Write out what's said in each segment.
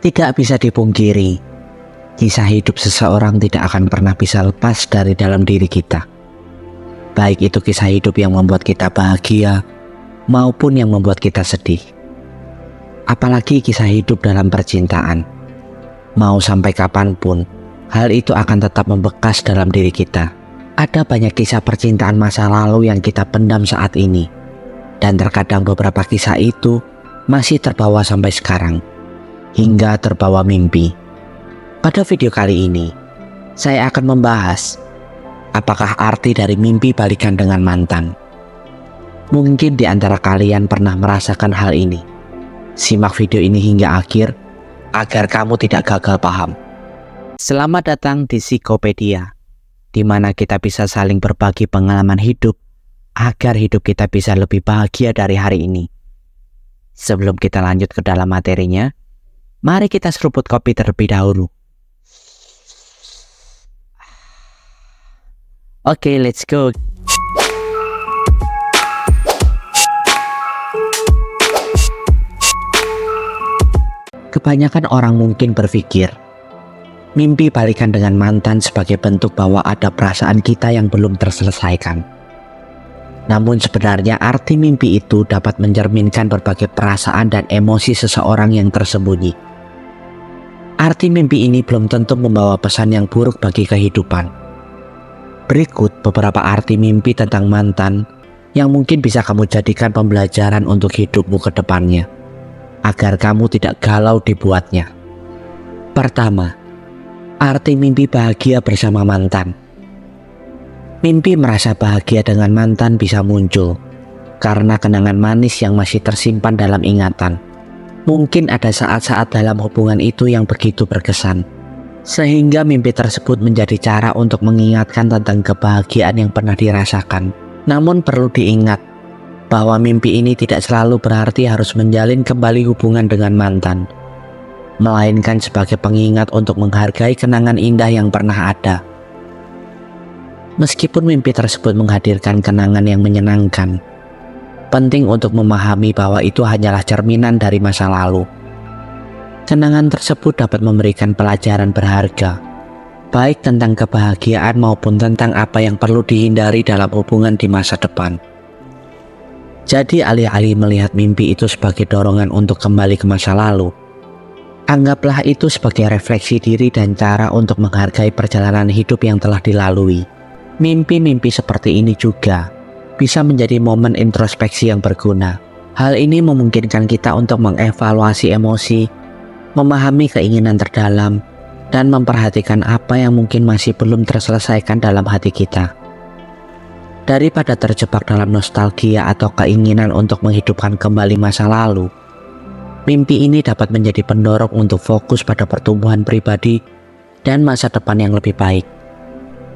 Tidak bisa dipungkiri, kisah hidup seseorang tidak akan pernah bisa lepas dari dalam diri kita. Baik itu kisah hidup yang membuat kita bahagia, maupun yang membuat kita sedih. Apalagi kisah hidup dalam percintaan. Mau sampai kapanpun, hal itu akan tetap membekas dalam diri kita. Ada banyak kisah percintaan masa lalu yang kita pendam saat ini. Dan terkadang beberapa kisah itu masih terbawa sampai sekarang. Hingga terbawa mimpi. Pada video kali ini, saya akan membahas apakah arti dari mimpi balikan dengan mantan. Mungkin di antara kalian pernah merasakan hal ini. Simak video ini hingga akhir agar kamu tidak gagal paham. Selamat datang di Psikopedia, di mana kita bisa saling berbagi pengalaman hidup agar hidup kita bisa lebih bahagia dari hari ini. Sebelum kita lanjut ke dalam materinya, mari kita seruput kopi terlebih dahulu. Oke, let's go. Kebanyakan orang mungkin berpikir, mimpi balikan dengan mantan sebagai bentuk bahwa ada perasaan kita yang belum terselesaikan. Namun sebenarnya arti mimpi itu dapat mencerminkan berbagai perasaan dan emosi seseorang yang tersembunyi. Arti mimpi ini belum tentu membawa pesan yang buruk bagi kehidupan. Berikut beberapa arti mimpi tentang mantan yang mungkin bisa kamu jadikan pembelajaran untuk hidupmu ke depannya, agar kamu tidak galau dibuatnya. Pertama, arti mimpi bahagia bersama mantan. Mimpi merasa bahagia dengan mantan bisa muncul karena kenangan manis yang masih tersimpan dalam ingatan. Mungkin ada saat-saat dalam hubungan itu yang begitu berkesan, sehingga mimpi tersebut menjadi cara untuk mengingatkan tentang kebahagiaan yang pernah dirasakan. Namun perlu diingat bahwa mimpi ini tidak selalu berarti harus menjalin kembali hubungan dengan mantan, melainkan sebagai pengingat untuk menghargai kenangan indah yang pernah ada. Meskipun mimpi tersebut menghadirkan kenangan yang menyenangkan, penting untuk memahami bahwa itu hanyalah cerminan dari masa lalu. Kenangan tersebut dapat memberikan pelajaran berharga, baik tentang kebahagiaan maupun tentang apa yang perlu dihindari dalam hubungan di masa depan. Jadi alih-alih melihat mimpi itu sebagai dorongan untuk kembali ke masa lalu, anggaplah itu sebagai refleksi diri dan cara untuk menghargai perjalanan hidup yang telah dilalui. Mimpi-mimpi seperti ini juga bisa menjadi momen introspeksi yang berguna. Hal ini memungkinkan kita untuk mengevaluasi emosi, memahami keinginan terdalam, dan memperhatikan apa yang mungkin masih belum terselesaikan dalam hati kita. Daripada terjebak dalam nostalgia atau keinginan untuk menghidupkan kembali masa lalu, mimpi ini dapat menjadi pendorong untuk fokus pada pertumbuhan pribadi dan masa depan yang lebih baik.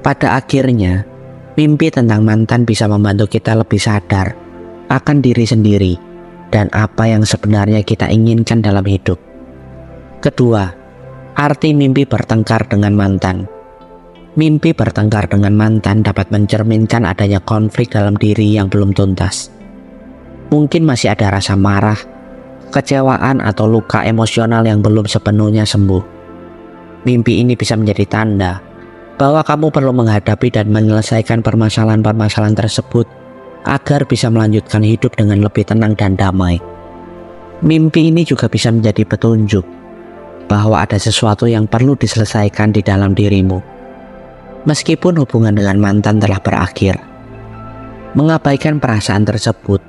Pada akhirnya, mimpi tentang mantan bisa membantu kita lebih sadar akan diri sendiri dan apa yang sebenarnya kita inginkan dalam hidup. Kedua, arti mimpi bertengkar dengan mantan. Mimpi bertengkar dengan mantan dapat mencerminkan adanya konflik dalam diri yang belum tuntas. Mungkin masih ada rasa marah, kecewaan atau luka emosional yang belum sepenuhnya sembuh. Mimpi ini bisa menjadi tanda bahwa kamu perlu menghadapi dan menyelesaikan permasalahan-permasalahan tersebut agar bisa melanjutkan hidup dengan lebih tenang dan damai. Mimpi ini juga bisa menjadi petunjuk bahwa ada sesuatu yang perlu diselesaikan di dalam dirimu. Meskipun hubungan dengan mantan telah berakhir, mengabaikan perasaan tersebut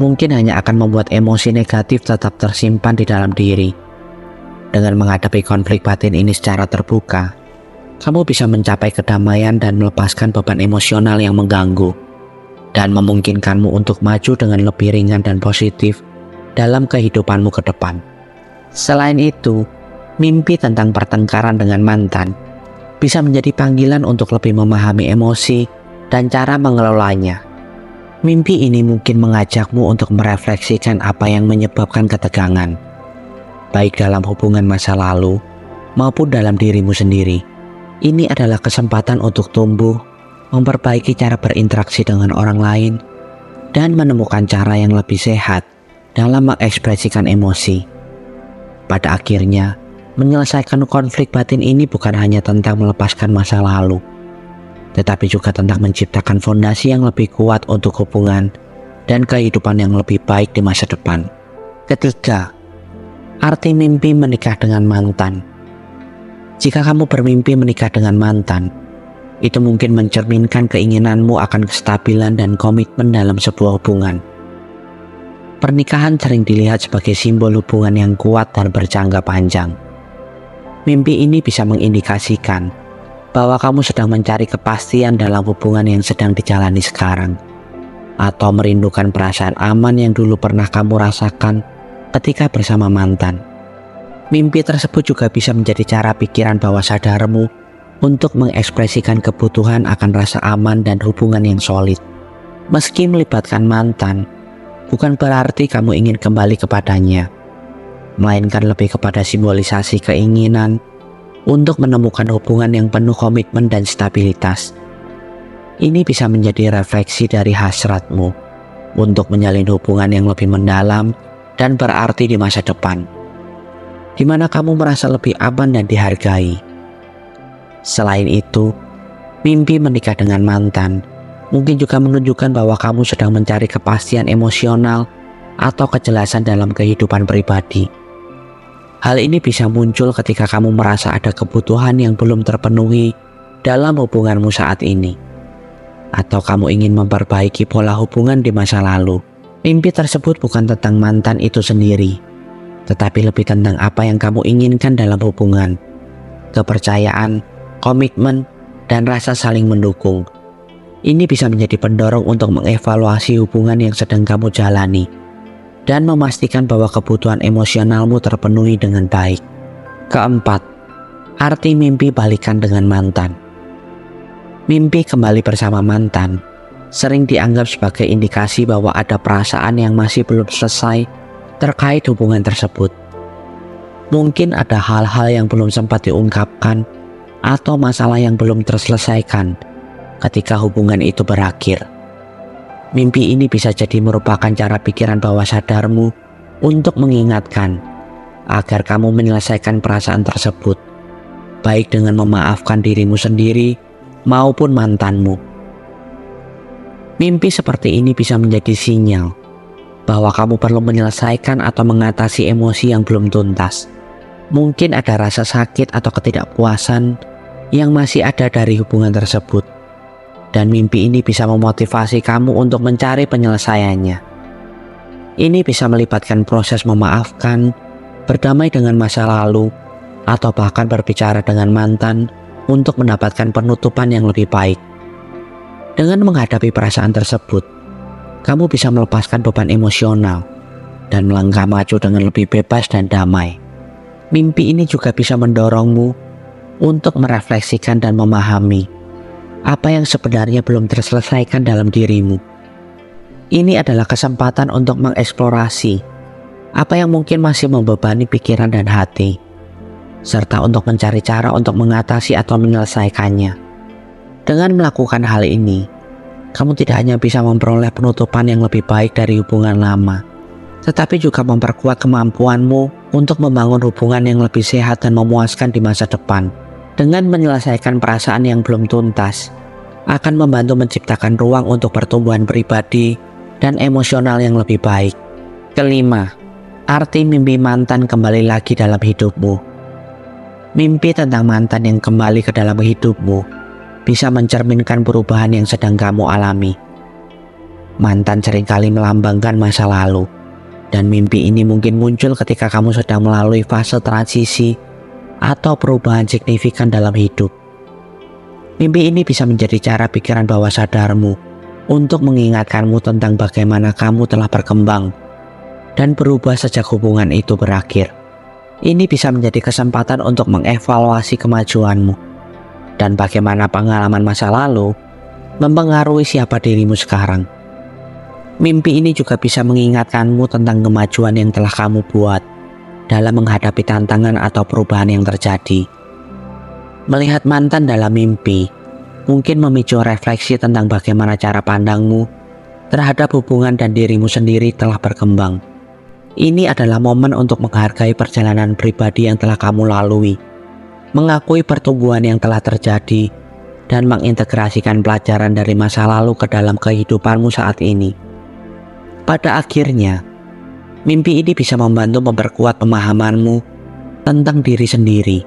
mungkin hanya akan membuat emosi negatif tetap tersimpan di dalam diri. Dengan menghadapi konflik batin ini secara terbuka, kamu bisa mencapai kedamaian dan melepaskan beban emosional yang mengganggu, dan memungkinkanmu untuk maju dengan lebih ringan dan positif dalam kehidupanmu ke depan. Selain itu, mimpi tentang pertengkaran dengan mantan bisa menjadi panggilan untuk lebih memahami emosi dan cara mengelolanya. Mimpi ini mungkin mengajakmu untuk merefleksikan apa yang menyebabkan ketegangan, baik dalam hubungan masa lalu maupun dalam dirimu sendiri. Ini adalah kesempatan untuk tumbuh, memperbaiki cara berinteraksi dengan orang lain, dan menemukan cara yang lebih sehat dalam mengekspresikan emosi. Pada akhirnya, Menyelesaikan konflik batin ini bukan hanya tentang melepaskan masa lalu, tetapi juga tentang menciptakan fondasi yang lebih kuat untuk hubungan dan kehidupan yang lebih baik di masa depan. Ketiga, arti mimpi menikah dengan mantan. Jika kamu bermimpi menikah dengan mantan, itu mungkin mencerminkan keinginanmu akan kestabilan dan komitmen dalam sebuah hubungan. Pernikahan sering dilihat sebagai simbol hubungan yang kuat dan berjangka panjang. Mimpi ini bisa mengindikasikan bahwa kamu sedang mencari kepastian dalam hubungan yang sedang dijalani sekarang, atau merindukan perasaan aman yang dulu pernah kamu rasakan ketika bersama mantan. Mimpi tersebut juga bisa menjadi cara pikiran bawah sadarmu untuk mengekspresikan kebutuhan akan rasa aman dan hubungan yang solid. Meski melibatkan mantan, bukan berarti kamu ingin kembali kepadanya, melainkan lebih kepada simbolisasi keinginan untuk menemukan hubungan yang penuh komitmen dan stabilitas. Ini bisa menjadi refleksi dari hasratmu untuk menjalin hubungan yang lebih mendalam dan berarti di masa depan, di mana kamu merasa lebih aman dan dihargai. Selain itu, mimpi menikah dengan mantan mungkin juga menunjukkan bahwa kamu sedang mencari kepastian emosional atau kejelasan dalam kehidupan pribadi. Hal ini bisa muncul ketika kamu merasa ada kebutuhan yang belum terpenuhi dalam hubunganmu saat ini, atau kamu ingin memperbaiki pola hubungan di masa lalu. Mimpi tersebut bukan tentang mantan itu sendiri, tetapi lebih tentang apa yang kamu inginkan dalam hubungan, kepercayaan, komitmen, dan rasa saling mendukung. Ini bisa menjadi pendorong untuk mengevaluasi hubungan yang sedang kamu jalani dan memastikan bahwa kebutuhan emosionalmu terpenuhi dengan baik. Keempat, arti mimpi balikan dengan mantan. Mimpi kembali bersama mantan sering dianggap sebagai indikasi bahwa ada perasaan yang masih belum selesai terkait hubungan tersebut. Mungkin ada hal-hal yang belum sempat diungkapkan atau masalah yang belum terselesaikan ketika hubungan itu berakhir. Mimpi ini bisa jadi merupakan cara pikiran bawah sadarmu untuk mengingatkan agar kamu menyelesaikan perasaan tersebut, baik dengan memaafkan dirimu sendiri maupun mantanmu. Mimpi seperti ini bisa menjadi sinyal bahwa kamu perlu menyelesaikan atau mengatasi emosi yang belum tuntas. Mungkin ada rasa sakit atau ketidakpuasan yang masih ada dari hubungan tersebut, dan mimpi ini bisa memotivasi kamu untuk mencari penyelesaiannya. Ini bisa melibatkan proses memaafkan, berdamai dengan masa lalu, atau bahkan berbicara dengan mantan untuk mendapatkan penutupan yang lebih baik. Dengan menghadapi perasaan tersebut, kamu bisa melepaskan beban emosional dan melangkah maju dengan lebih bebas dan damai. Mimpi ini juga bisa mendorongmu untuk merefleksikan dan memahami apa yang sebenarnya belum terselesaikan dalam dirimu. Ini adalah kesempatan untuk mengeksplorasi apa yang mungkin masih membebani pikiran dan hati, serta untuk mencari cara untuk mengatasi atau menyelesaikannya. Dengan melakukan hal ini, kamu tidak hanya bisa memperoleh penutupan yang lebih baik dari hubungan lama, tetapi juga memperkuat kemampuanmu untuk membangun hubungan yang lebih sehat dan memuaskan di masa depan. Dengan menyelesaikan perasaan yang belum tuntas, akan membantu menciptakan ruang untuk pertumbuhan pribadi dan emosional yang lebih baik. Kelima, arti mimpi mantan kembali lagi dalam hidupmu. Mimpi tentang mantan yang kembali ke dalam hidupmu bisa mencerminkan perubahan yang sedang kamu alami. Mantan seringkali melambangkan masa lalu, dan mimpi ini mungkin muncul ketika kamu sedang melalui fase transisi atau perubahan signifikan dalam hidup. Mimpi ini bisa menjadi cara pikiran bawah sadarmu untuk mengingatkanmu tentang bagaimana kamu telah berkembang dan berubah sejak hubungan itu berakhir. Ini bisa menjadi kesempatan untuk mengevaluasi kemajuanmu dan bagaimana pengalaman masa lalu mempengaruhi siapa dirimu sekarang. Mimpi ini juga bisa mengingatkanmu tentang kemajuan yang telah kamu buat dalam menghadapi tantangan atau perubahan yang terjadi. Melihat mantan dalam mimpi mungkin memicu refleksi tentang bagaimana cara pandangmu terhadap hubungan dan dirimu sendiri telah berkembang. Ini adalah momen untuk menghargai perjalanan pribadi yang telah kamu lalui, mengakui pertumbuhan yang telah terjadi, dan mengintegrasikan pelajaran dari masa lalu ke dalam kehidupanmu saat ini. Pada akhirnya, mimpi ini bisa membantu memperkuat pemahamanmu tentang diri sendiri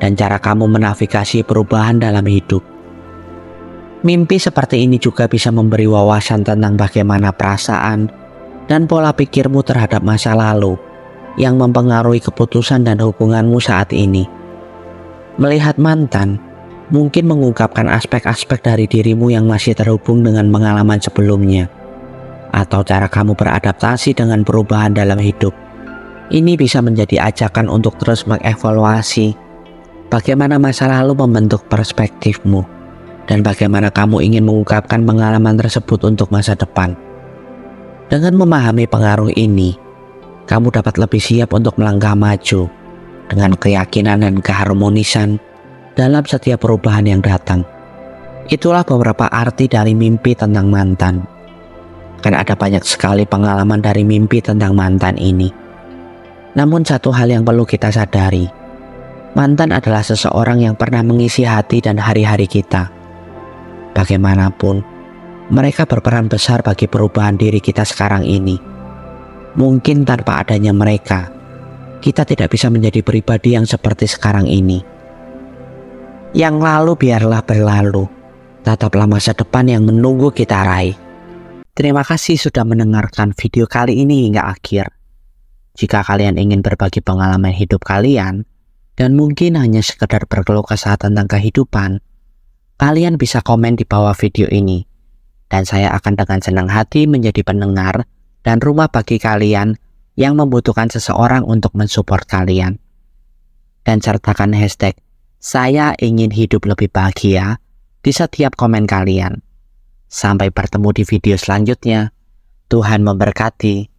dan cara kamu menavigasi perubahan dalam hidup. Mimpi seperti ini juga bisa memberi wawasan tentang bagaimana perasaan dan pola pikirmu terhadap masa lalu yang mempengaruhi keputusan dan hubunganmu saat ini. Melihat mantan mungkin mengungkapkan aspek-aspek dari dirimu yang masih terhubung dengan pengalaman sebelumnya, atau cara kamu beradaptasi dengan perubahan dalam hidup. Ini bisa menjadi ajakan untuk terus mengevaluasi bagaimana masa lalu membentuk perspektifmu dan bagaimana kamu ingin mengungkapkan pengalaman tersebut untuk masa depan. Dengan memahami pengaruh ini, kamu dapat lebih siap untuk melangkah maju dengan keyakinan dan keharmonisan dalam setiap perubahan yang datang. Itulah beberapa arti dari mimpi tentang mantan. Kan ada banyak sekali pengalaman dari mimpi tentang mantan ini. Namun satu hal yang perlu kita sadari, mantan adalah seseorang yang pernah mengisi hati dan hari-hari kita. Bagaimanapun, mereka berperan besar bagi perubahan diri kita sekarang ini. Mungkin tanpa adanya mereka, kita tidak bisa menjadi pribadi yang seperti sekarang ini. Yang lalu biarlah berlalu, tataplah masa depan yang menunggu kita raih. Terima kasih sudah mendengarkan video kali ini hingga akhir. Jika kalian ingin berbagi pengalaman hidup kalian, dan mungkin hanya sekedar berkeluh kesah tentang kehidupan, kalian bisa komen di bawah video ini, dan saya akan dengan senang hati menjadi pendengar dan rumah bagi kalian yang membutuhkan seseorang untuk mensupport kalian. Dan sertakan hashtag "Saya ingin hidup lebih bahagia" di setiap komen kalian. Sampai bertemu di video selanjutnya. Tuhan memberkati.